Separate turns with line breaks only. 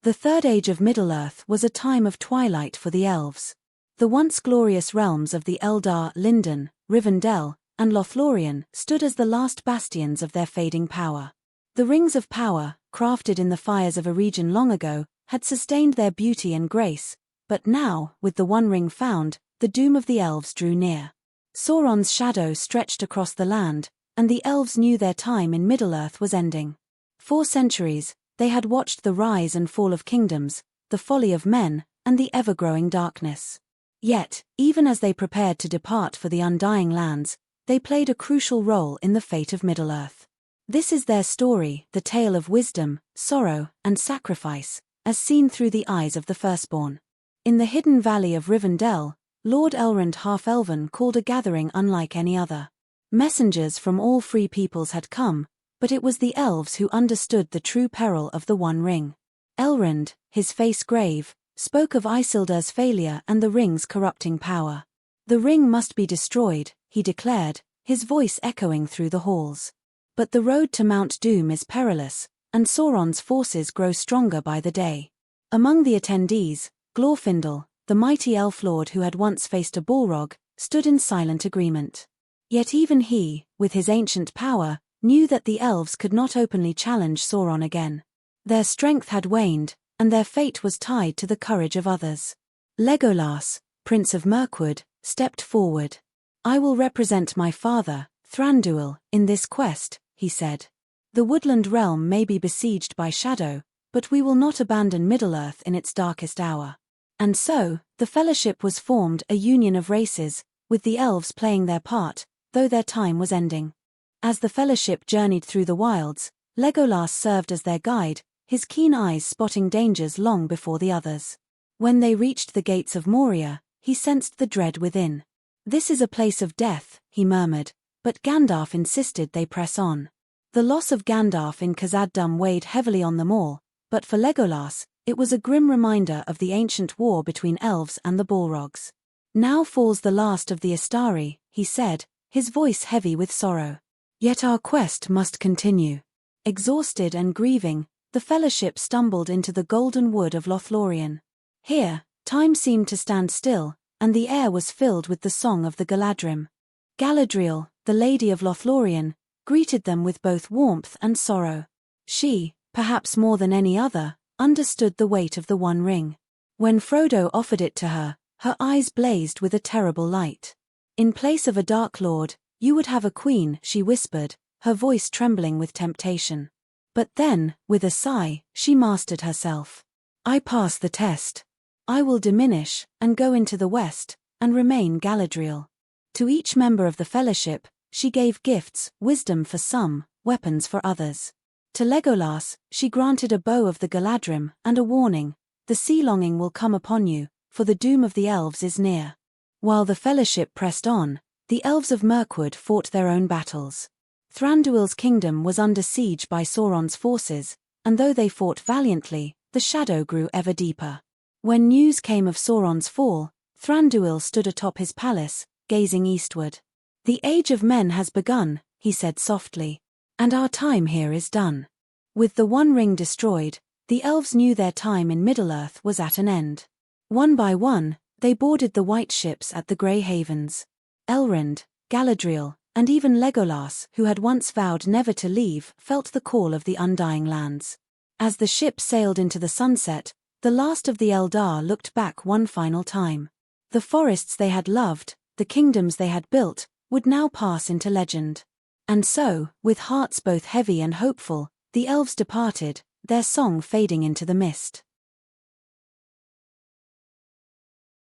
The Third Age of Middle-earth was a time of twilight for the elves. The once glorious realms of the Eldar, Lindon, Rivendell, and Lothlorien stood as the last bastions of their fading power. The rings of power, crafted in the fires of a region long ago, had sustained their beauty and grace, but now, with the One Ring found, the doom of the elves drew near. Sauron's shadow stretched across the land, and the elves knew their time in Middle-earth was ending. For centuries, they had watched the rise and fall of kingdoms, the folly of men, and the ever-growing darkness. Yet, even as they prepared to depart for the undying lands, they played a crucial role in the fate of Middle-earth. This is their story, the tale of wisdom, sorrow, and sacrifice, as seen through the eyes of the firstborn. In the hidden valley of Rivendell, Lord Elrond Half-Elven called a gathering unlike any other. Messengers from all free peoples had come, but it was the elves who understood the true peril of the One Ring. Elrond, his face grave, spoke of Isildur's failure and the ring's corrupting power. The ring must be destroyed, he declared, his voice echoing through the halls. But the road to Mount Doom is perilous, and Sauron's forces grow stronger by the day. Among the attendees, Glorfindel, the mighty elf lord who had once faced a Balrog, stood in silent agreement. Yet even he, with his ancient power, knew that the elves could not openly challenge Sauron again. Their strength had waned, and their fate was tied to the courage of others. Legolas, Prince of Mirkwood, stepped forward. "I will represent my father, Thranduil, in this quest," he said. "The woodland realm may be besieged by shadow, but we will not abandon Middle-earth in its darkest hour." And so, the Fellowship was formed, a union of races, with the elves playing their part, though their time was ending. As the Fellowship journeyed through the wilds, Legolas served as their guide, his keen eyes spotting dangers long before the others. When they reached the gates of Moria, he sensed the dread within. "This is a place of death," he murmured, but Gandalf insisted they press on. The loss of Gandalf in Khazad-dûm weighed heavily on them all, but for Legolas, it was a grim reminder of the ancient war between elves and the Balrogs. "Now falls the last of the Istari," he said, his voice heavy with sorrow. "Yet our quest must continue." Exhausted and grieving, the Fellowship stumbled into the golden wood of Lothlorien. Here, time seemed to stand still, and the air was filled with the song of the Galadrim. Galadriel, the Lady of Lothlorien, greeted them with both warmth and sorrow. She, perhaps more than any other, understood the weight of the One Ring. When Frodo offered it to her, her eyes blazed with a terrible light. "In place of a Dark Lord, you would have a queen," she whispered, her voice trembling with temptation. But then, with a sigh, she mastered herself. "I pass the test. I will diminish, and go into the west, and remain Galadriel." To each member of the Fellowship, she gave gifts, wisdom for some, weapons for others. To Legolas, she granted a bow of the Galadrim, and a warning: "The sea longing will come upon you, for the doom of the elves is near." While the Fellowship pressed on, the elves of Mirkwood fought their own battles. Thranduil's kingdom was under siege by Sauron's forces, and though they fought valiantly, the shadow grew ever deeper. When news came of Sauron's fall, Thranduil stood atop his palace, gazing eastward. "The age of men has begun," he said softly, "and our time here is done." With the One Ring destroyed, the elves knew their time in Middle-earth was at an end. One by one, they boarded the white ships at the Grey Havens. Elrond, Galadriel, and even Legolas, who had once vowed never to leave, felt the call of the undying lands. As the ship sailed into the sunset, the last of the Eldar looked back one final time. The forests they had loved, the kingdoms they had built, would now pass into legend. And so, with hearts both heavy and hopeful, the elves departed, their song fading into the mist.